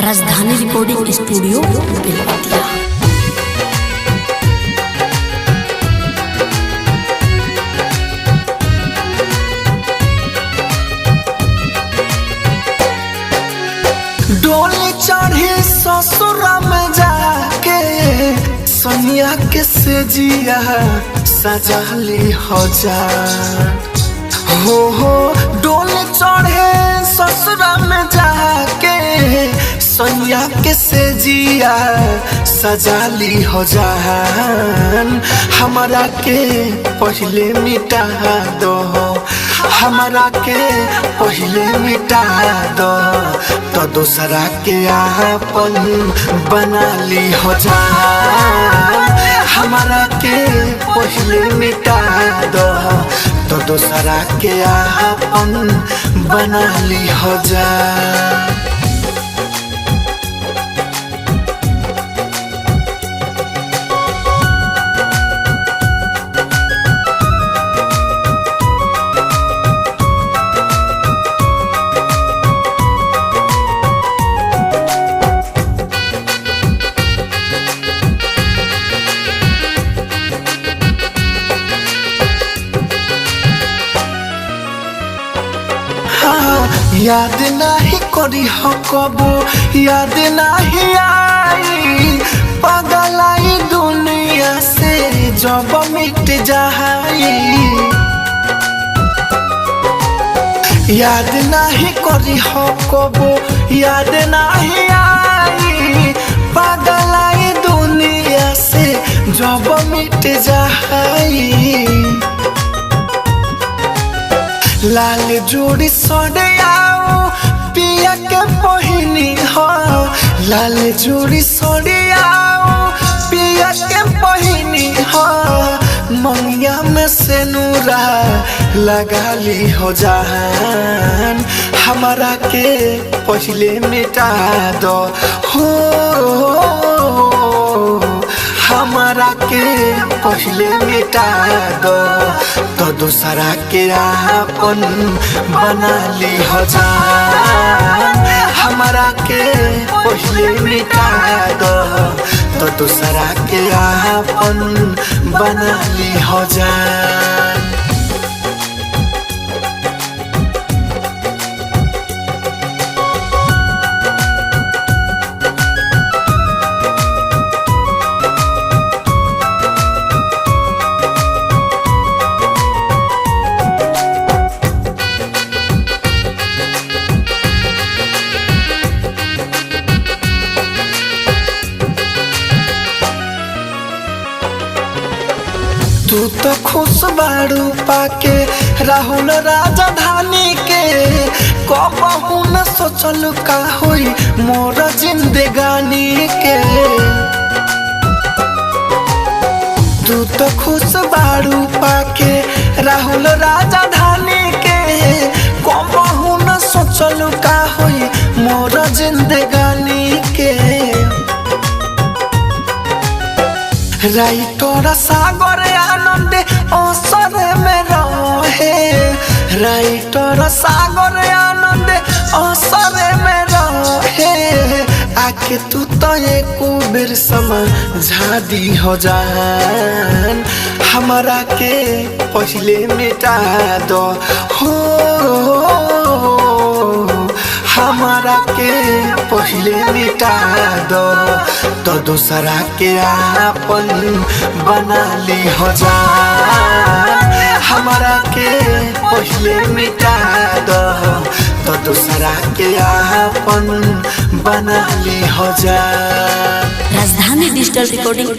राजधानी recording studio Belwatia. डोली चढ़ी ससुरा में जाके सोनिया के सेजिया सजाली हजार हो डोली चढ़े ससुरा में जाके सोनिया के सेजिया सजाली हो जान। हमरा के पहले मिटा दो, हमरा के पहले मिटा दो तो दूसरा के आपन बना ली हो जान। हमरा के पहले मिटा दो तो दूसरा के आपन बना ली हो जान। याद नहीं करी हो कबो, याद नहीं आई पगलाई दुनिया से जब मिट जाई। याद नहीं करी हो कबो, याद नहीं आई पगलाई दुनिया से जब मिट जाई। लाल जोड़ी सोड़ियाओ पिया के पहिनी हो, लाल जोड़ी सोड़ियाओ पिया के पहिनी हो। मंगिया में से नूरा लगा ली हो जान। हमरा के पहले मिटा दो हो, हमरा के पहले मिटा दो तो दूसरा के आपन बना ली हो जान। हमरा के पहले मिटा दो तो दूसरा के आपन बना ली हो जान। तू तो खुश बाड़ू पाके राहुल राजधानी के, कबहू न सोचलू का होई मोर जिंदगानी के। तू तो खुश बाड़ू पाके राहुल राजधानी के, कबहू न सोचलू का होई मोर जिंदगानी के। राइटर सागर आनंद असर में रहे, राइटर सागर आनंद असर में रहे। आके तू तो एक बेर समझा दी हो जान। हमरा के पहले मिटा दो हो, हमरा के पहले मिटा दो तो दूसरा के आपन बना ली हो जान। हमरा के पहले मिटा दो तो दूसरा के आपन बना ली हो जान। राजधानी डिजिटल रिकॉर्डिंग